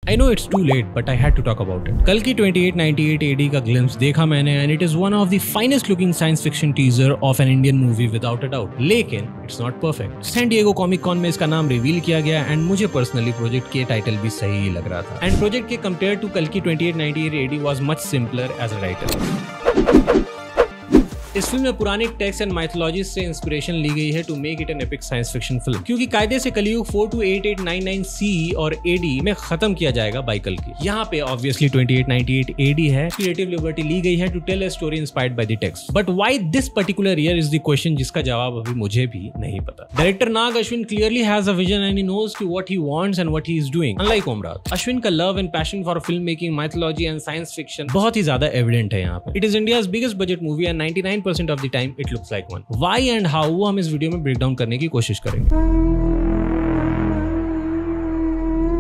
I know it's too late, but I had to talk about it. कल की 2898 AD का glimpse देखा मैंने and it is one of the finest looking science fiction teaser of an Indian movie without a doubt. लेकिन it's not perfect. San Diego Comic Con में इसका नाम reveal किया गया एंड मुझे पर्सनली प्रोजेक्ट के टाइटल भी सही ही लग रहा था. एंड प्रोजेक्ट के कंपेयर टू कल की 2898 AD was much simpler as a title. इस फिल्म में पुराने टेक्स्ट एंड माइथोलॉजी से इंस्पिरेशन ली गई है to make it an epic science fiction film, क्योंकि कायदे से कलयुग 428899 CE और AD में खत्म किया जाएगा बाय कल्कि. यहाँ पे ऑब्वियसली 2898 AD है. क्रिएटिव लिबर्टी ली गई है to tell a story inspired by the text. But why this particular year is the question जिसका जवाब अभी मुझे भी नहीं पता. Director Nag Ashwin clearly has a vision and he knows कि what he wants and what he is doing. Unlike Om Raut, Ashwin का love and passion for film making, mythology and science fiction बहुत ही ज्यादा एविडेंट है यहाँ पे. It is India's biggest budget movie and 99% of the time it looks like one. Why and how वो हम इस video में ब्रेक डाउन करने की कोशिश करेंगे.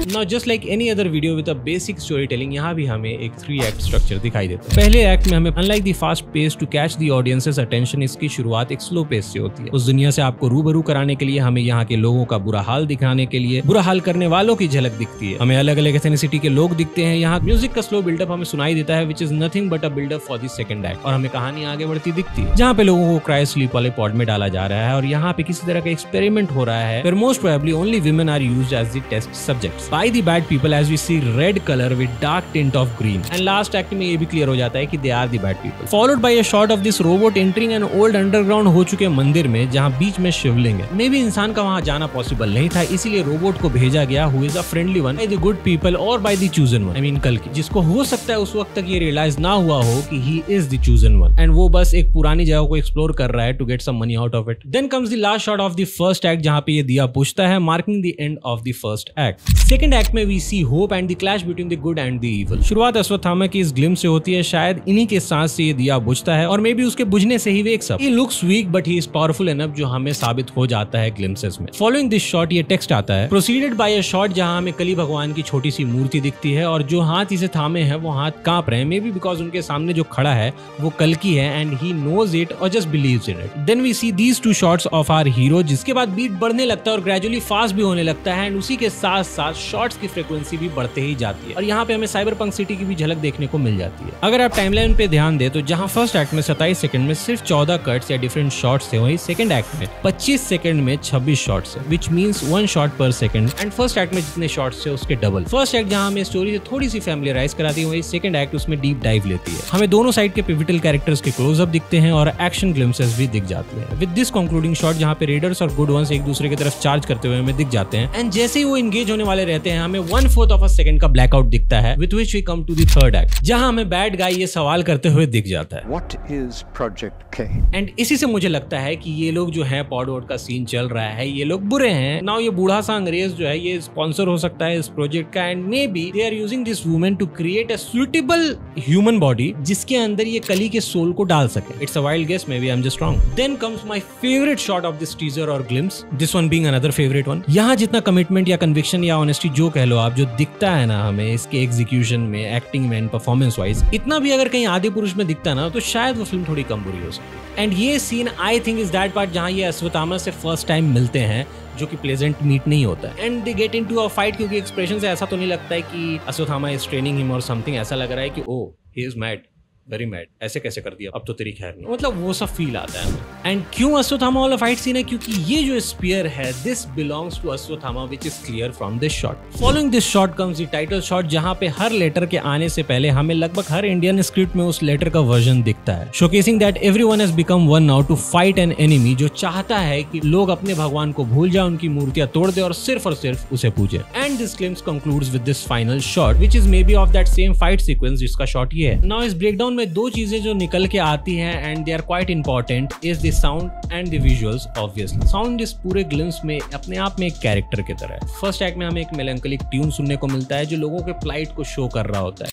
Now just like any other video with a basic storytelling, यहाँ भी हमें एक 3 act structure दिखाई देता है. पहले एक्ट में हमें unlike the fast pace to catch the audience's attention, इसकी शुरुआत एक स्लो पेस से होती है. उस दुनिया से आपको रूबरू कराने के लिए हमें यहाँ के लोगों का बुरा हाल दिखाने के लिए बुरा हाल करने वालों की झलक दिखती है. हमें अलग अलग एथेनिसिटी के लोग दिखते हैं. यहाँ म्यूजिक का स्लो बिल्डअप हमें सुनाई देता है which is nothing but a build-up for the second act. और हमें कहानी आगे बढ़ती दिखती है जहाँ पे लोगों को क्राई स्लीप वाले पॉड में डाला जा रहा है और यहाँ पे किसी तरह का एक्सपेरिमेंट हो रहा है where most probably only women are used as the test subjects by the bad people, as we see red color with dark tint of green. And last act में ये भी क्लियर हो जाता है कि they are the bad people. Followed by a shot of this robot entering an old underground हो चुके मंदिर में जहाँ बीच में शिवलिंग है. मे बी इंसान का वहाँ जाना पॉसिबल नहीं था, इसीलिए रोबोट को भेजा गया who is a friendly one by the good people or by the chosen one. I mean कल्कि, जिसको हो सकता है उस वक्त तक ये रियलाइज ना हुआ हो कि he is the chosen one. And वो बस एक पुरानी जगह को एक्सप्लोर कर रहा है to get some money out of it. Then comes the last shot of the first act जहाँ पे ये दिया बुझता है, marking the end of the first act. Second act में we see hope and the clash between the good and the evil. शुरुआत अश्वत्थामा की इस ग्लिम्स से होती है. शायद इन्हीं के सांस से ये दिया बुझता है और मे बी उसके बुझने से ही वे एक सब. He looks weak but he is powerful enough, जो हमें साबित हो जाता है ग्लिम्सेस में. Following this shot ये टेक्स्ट आता है proceeded by a shot जहाँ हमें कली भगवान की छोटी सी मूर्ति दिखती है और जो हाथ इसे थामे हैं वो हाथ कांप रहे हैं. मे बी बिकॉज उनके सामने जो खड़ा है वो कल्कि है and he knows it or just believes in it. Then we see these 2 shots of our hero, जिसके बाद बीट बढ़ने लगता है और ग्रेजुअली फास्ट भी होने लगता है एंड उसी के साथ साथ शॉट्स की फ्रीक्वेंसी भी बढ़ते ही जाती है और यहाँ पे हमें साइबरपंक सिटी की भी झलक देखने को मिल जाती है. अगर आप टाइमलाइन पे ध्यान दे तो जहाँ फर्स्ट एक्ट में 27 सेकंड में सिर्फ 14 कट्स या डिफरेंट शॉट्स थे, वहीं सेकंड एक्ट में 25 सेकंड में 26 शॉट्स है, विच मींस 1 शॉट पर सेकंड. एंड फर्स्ट एक्ट में जितने शॉट्स थे उसके डबल. फर्स्ट एक्ट जहाँ हमें स्टोरी से थोड़ी सी फैमिलियराइज कराती है, वहीं सेकंड एक्ट उसमें डीप डाइव लेती है. हमें दोनों साइड के पिवटल कैरेक्टर्स के क्लोजअप दिखते हैं और एक्शन ग्लिम्सेस भी दिख जाते हैं. विद दिस कंक्लूडिंग शॉट जहाँ पे रेडर्स और गुड वंस एक दूसरे की तरफ चार्ज करते हुए हमें दिख जाते हैं एंड जैसे ही वो एंगेज होने वाले रहते हैं हमें 1/4 ऑफ अ सेकंड का ब्लैकआउट दिखता है, with which we come to the third act जहां हमें बैड गाय ये सवाल करते हुए दिख जाता है What is Project K? And इसी से मुझे लगता है कि ये लोग जो है पॉड वॉड का सीन चल रहा है, ये लोग बुरे हैं. नाउ ये बूढ़ा सा अंग्रेज जो है ये स्पॉन्सर हो सकता है इस प्रोजेक्ट का end maybe they are using this women to create a suitable human body जिसके अंदर ये कली के सोल को डाल सके. It's a wild guess, maybe I am just wrong. Then comes my favourite shot of this teaser और glimpse, this one being another favourite one. यहाँ जितना कमिटमेंट या कन्विक्शन या ऑनेस्टी जो कह लो आप जो दिखता है ना हमें इसके एग्जीक्यूशन में, एक्टिंग में, परफॉर्मेंस वाइज, इतना भी अगर कहीं आदि पुरुष में दिखता ना तो शायद वो फिल्म थोड़ी कम बुरी हो सकती. एंड ये scene I think is that part जहां ये अश्वत्थामा से फर्स्ट टाइम मिलते हैं जो कि प्लेजेंट मीट नहीं होता है and they get into a fight, क्योंकि एक्सप्रेशन से ऐसा तो नहीं लगता है कि Ashwatthama is training him or something. ऐसा लग रहा है कि oh he is mad, very mad, ऐसे कैसे कर दिया, अब तो तेरी खैर नहीं, मतलब वो सब फील आता है. एंड क्यों अश्वत्थामा वाला फाइट सीन है, क्योंकि ये जो स्पीयर है this belongs to Ashwatthama which is clear from this shot. Following this shot comes the title shot जहां पे हर लेटर के आने से पहले हमें लगभग हर इंडियन स्क्रिप्ट में उस लेटर का वर्जन दिखता है, showcasing that everyone has become one now to fight an enemy, जो चाहता है कि लोग अपने भगवान को भूल जाए, उनकी मूर्तियां तोड़ दे और सिर्फ उसे पूजे. And this claims concludes with this final shot which is may be of that same fight sequence जिसका शॉट ये है. नाउ इस ब्रेकडाउन में 2 चीजें जो निकल के आती हैं and they are quite important is the sound and the visuals. Obviously sound इस पूरे ग्लिम्स में अपने आप में एक कैरेक्टर की तरह है. फर्स्ट एक्ट में हमें एक मेलंकलिक ट्यून सुनने को मिलता है जो लोगों के फ्लाइट को शो कर रहा होता है.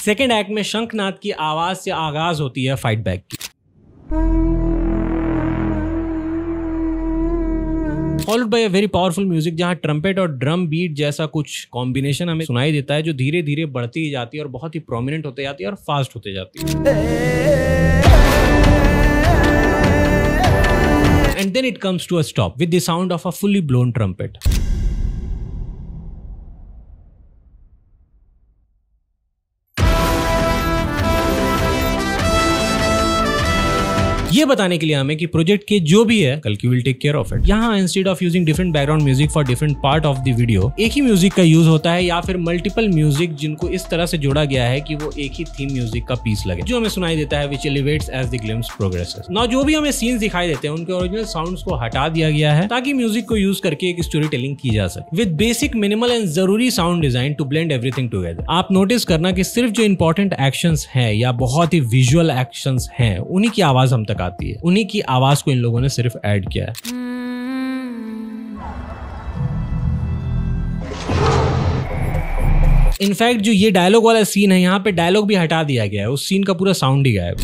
सेकेंड एक्ट में शंखनाद की आवाज से आगाज होती है फाइट बैक की. Followed by a very powerful music जहां ट्रम्पेट और ड्रम बीट जैसा कुछ कॉम्बिनेशन हमें सुनाई देता है जो धीरे धीरे बढ़ती ही जाती है और बहुत ही प्रोमिनेंट होते जाती है और फास्ट होते जाती है. then it comes to a stop with the sound of a fully blown trumpet. ये बताने के लिए हमें कि प्रोजेक्ट के जो भी है कल्कि will take care of it. यहाँ instead of using different background music for different part of the video, एक ही म्यूजिक का यूज होता है या फिर मल्टीपल म्यूजिक जिनको इस तरह से जोड़ा गया है कि वो एक ही थीम म्यूजिक का पीस लगे जो हमें सुनाई देता है, which elevates as the glimpse progresses. Now जो भी हमें सीन्स दिखाई देते हैं उनके ओरिजिनल साउंड्स को हटा दिया गया है ताकि म्यूजिक को यूज करके एक स्टोरी टेलिंग की जा सके विद बेसिक मिनिमल एंड जरूरी sound design to blend everything together. आप नोटिस करना कि सिर्फ जो इंपॉर्टेंट एक्शंस हैं या बहुत ही विजुअल एक्शंस हैं उन्हीं की आवाज हम तक आती है, उन्हीं की आवाज को इन लोगों ने सिर्फ ऐड किया है। इनफैक्ट जो ये डायलॉग वाला सीन है यहाँ पे डायलॉग भी हटा दिया गया है, उस सीन का पूरा साउंड ही गायब।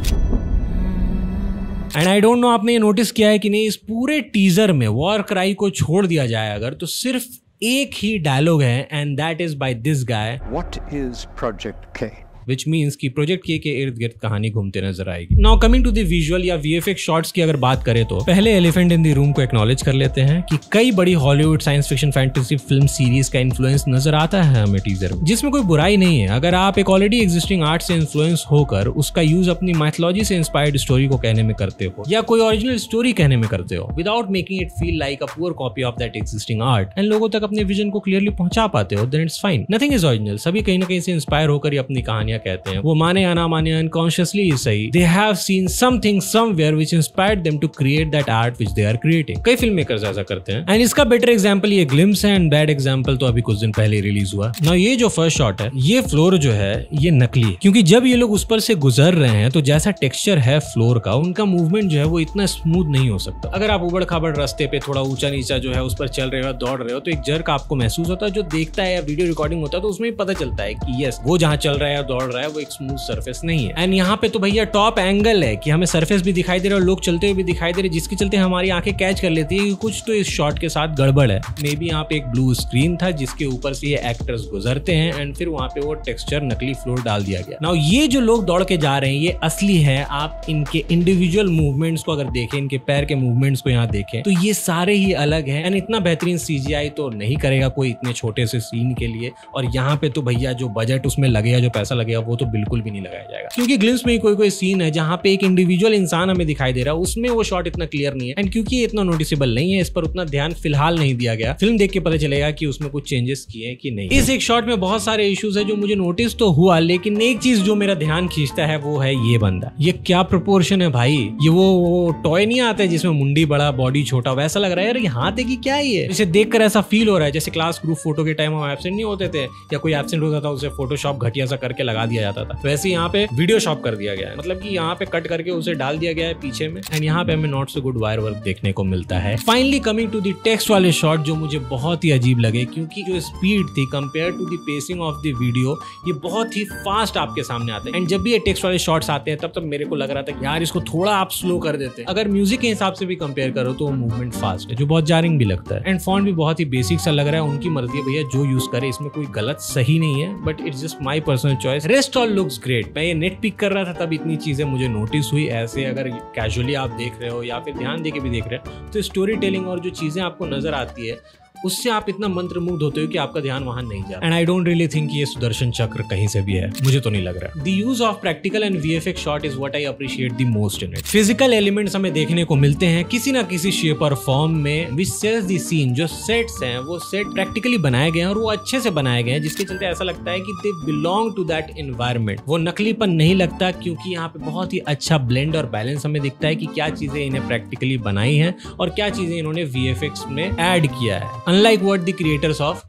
एंड आई डोंट नो आपने ये नोटिस किया है कि नहीं, इस पूरे टीजर में वॉर क्राई को छोड़ दिया जाए अगर तो सिर्फ एक ही डायलॉग है and that is by this guy, what is project के, विच मीन्स कि प्रोजेक्ट के इर्द गिर्द कहानी घूमते नजर आएगी। Now coming to the visual या वीएफएक्स शॉट्स की अगर बात करें तो पहले एलिफेंट इन द रूम को एक्नॉलेज कर लेते हैं कि कई बड़ी Hollywood science fiction fantasy film series का इन्फ्लुएंस नजर आता है हमें टीजर में, जिसमें कोई बुराई नहीं है अगर आप एक ऑलरेडी एग्जिस्टिंग आर्ट से इन्फ्लुएंस होकर उसका यूज अपनी माइथोलॉजी से इंस्पायर्ड स्टोरी को कहने में करते हो या कोई ओरिजिनल स्टोरी कहने में करते हो without making it feel like a poor copy of that existing art and लोगों तक अपने विजन को क्लियरली पहुंचा पाते हो, then it's fine. Nothing is original, सभी कहीं ना कहीं से इंस्पायर होकर ही अपनी कहानियां कहते हैं, वो माने या ना माने अनकॉन्शियसली ही सही, they have seen something somewhere which inspired them to create that art which they are creating। कई फिल्म मेकर्स ऐसा करते हैं एंड इसका बेटर एग्जांपल ये ग्लिम्स है एंड बैड एग्जांपल तो अभी कुछ दिन पहले रिलीज हुआ। ना ये जो फर्स्ट शॉट है ये फ्लोर जो है ये नकली है क्योंकि जब ये लोग उस पर से गुजर रहे हैं तो जैसा टेक्सचर है फ्लोर का उनका मूवमेंट जो है वो इतना स्मूथ नहीं हो सकता। अगर आप उबड़ खाबड़ रास्ते पे थोड़ा ऊंचा नीचा जो है उस पर चल रहे हो दौड़ रहे हो तो एक जर्क आपको महसूस होता है, जो देखता है या वीडियो रिकॉर्डिंग होता है तो उसमें भी पता चलता है कि यस वो जहाँ चल रहा है या दौड़ रहा है वो एक स्मूथ सर्फेस नहीं है। एंड यहाँ पे तो भैया टॉप एंगल है कि हमें सरफेस भी दिखाई दे रहा है और लोग चलते हुए भी दिखाई दे रहे, जिसके चलते हमारी आंखें कैच कर लेती है कि कुछ तो इस शॉट के साथ गड़बड़ है। मे बी यहाँ पे एक ब्लू स्क्रीन था जिसके ऊपर से ये एक्टर्स गुजरते हैं एंड फिर वहाँ पे वो टेक्सचर नकली फ्लोर डाल दिया गया। नाउ ये जो लोग दौड़ के जा रहे हैं ये असली है, आप इनके इंडिविजुअल मूवमेंट्स को अगर देखें, इनके पैर के मूवमेंट्स को यहाँ देखें तो ये सारे ही अलग है एंड इतना बेहतरीन सीजीआई तो नहीं करेगा कोई इतने छोटे से सीन के लिए। और यहाँ पे तो भैया जो बजट उसमें लगेगा, जो पैसा लगेगा वो तो बिल्कुल भी नहीं लगाया जाएगा क्योंकि ग्लिम्स में कोई सीन है जहाँ पे एक इंडिविजुअल इंसान हमें दिखाई दे रहा है, उसमें वो शॉट इतना क्लियर नहीं है एंड क्योंकि ये इतना नोटिसेबल नहीं है इस पर उतना ध्यान फिलहाल नहीं दिया गया। फिल्म देख के पता चलेगा कि उसमें कुछ चेंजेस किए हैं कि नहीं। इस एक शॉट में बहुत सारे इश्यूज है जो मुझे नोटिस तो हुआ, लेकिन एक चीज जो मेरा ध्यान खींचता है वो है ये बंदा, ये क्या प्रोपोर्शन है भाई, ये वो टॉय नहीं आता है जिसमें मुंडी बड़ा बॉडी छोटा, वैसा लग रहा है यार ये हाथ है कि क्या है। इसे देखकर ऐसा फील हो रहा है जैसे क्लास ग्रुप फोटो के टाइम हम एब्सेंट नहीं होते थे या कोई एब्सेंट होता था उसे फोटोशॉप घटिया सा करके लगा दिया जाता था, वैसे यहाँ पे वीडियो शॉप कर दिया गया है, मतलब कि यहाँ पे कट करके उसे डाल दिया गया है पीछे में एंड यहाँ पे हमें not so good wire work देखने को मिलता है। Finally coming to the text वाले शॉट जो मुझे बहुत ही अजीब लगे क्योंकि जो स्पीड थी compare to the pacing of the video ये बहुत ही फास्ट आपके सामने आते हैं एंड जब भी ये टेक्स्ट वाले शॉट्स आते हैं तब मेरे को लग रहा था कि यार इसको थोड़ा आप स्लो कर देते। अगर म्यूजिक के हिसाब से भी कंपेयर करो तो मूवमेंट फास्ट है जो बहुत जारिंग भी लगता है एंड फॉन्ट भी बहुत ही बेसिक सा लग रहा है। उनकी मर्जी है भैया जो यूज करे, इसमें कोई गलत सही नहीं है but it's just my personal choice. Rest all looks great. मैं ये नेट पिक कर रहा था तब इतनी चीजें मुझे नोटिस हुई, ऐसे अगर कैजुअली आप देख रहे हो या फिर ध्यान देके भी देख रहे हो तो स्टोरी टेलिंग और जो चीजें आपको नजर आती है उससे आप इतना मंत्रमुग्ध होते हो कि आपका ध्यान वहां नहीं जा रहा। And I don't really think ये सुदर्शन चक्र कहीं से भी है, मुझे तो नहीं लग रहा। The use of practical and VFX shot is what I appreciate the most in it. Physical elements हमें देखने को मिलते हैं किसी ना किसी शेप और फॉर्म में विच सेल्स द सीन। जो सेट्स हैं वो सेट प्रैक्टिकली बनाए गए हैं और वो अच्छे से बनाए गए हैं जिसके चलते ऐसा लगता है कि they belong to that environment. वो नकलीपन नहीं लगता क्योंकि यहाँ पे बहुत ही अच्छा ब्लेंड और बैलेंस हमें दिखता है कि क्या चीजें इन्हें प्रैक्टिकली बनाई हैं और क्या चीजें इन्होंने वीएफएक्स में ऐड किया है, unlike what the creators of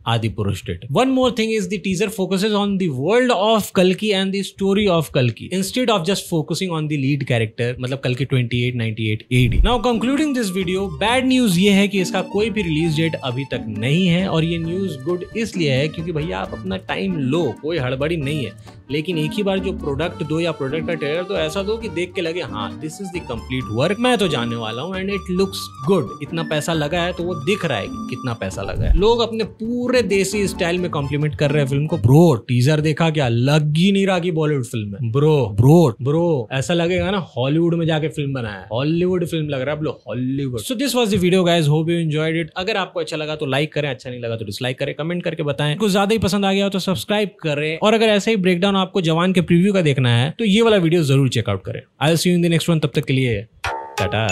Adipurush did. One more thing is the teaser focuses on the world of Kalki and the story of Kalki instead of just focusing on the lead character, मतलब Kalki 2898 AD. Now concluding this video, bad news ये है कि इसका कोई भी release date अभी तक नहीं है और ये न्यूज गुड इसलिए है क्योंकि भैया आप अपना टाइम लो, कोई हड़बड़ी नहीं है, लेकिन एक ही बार जो प्रोडक्ट दो या प्रोडक्ट का ट्रेलर तो ऐसा दो कि देख के लगे हाँ this is the complete work, मैं तो जाने वाला हूँ एंड इट लुक्स गुड। इतना पैसा लगा है तो वो दिख रहा है कि कितना पैसा लगा है। लोग अपने पूरा पूरे देसी स्टाइल में कॉम्प्लीमेंट कर रहे हैं फिल्म को। ब्रो टीजर देखा क्या, लग ही नहीं रहा कि बॉलीवुड फिल्म है। ब्रो ऐसा लगेगा ना हॉलीवुड में जाके फिल्म बनाया है, हॉलीवुड फिल्म लग रहा है Hollywood. So this was the video guys, hope you enjoyed it. अगर आपको अच्छा लगा तो लाइक करें, अच्छा नहीं लगा तो डिसलाइक करें, कमेंट करके बताएं। कुछ ज्यादा ही पसंद आ गया हो तो सब्सक्राइब करें, और अगर ऐसा ही ब्रेकडाउन आपको जवान के प्रीव्यू का देखना है तो ये वाला वीडियो जरूर चेकआउट करें। I will see you in the next one, तब तक के लिए टाटा।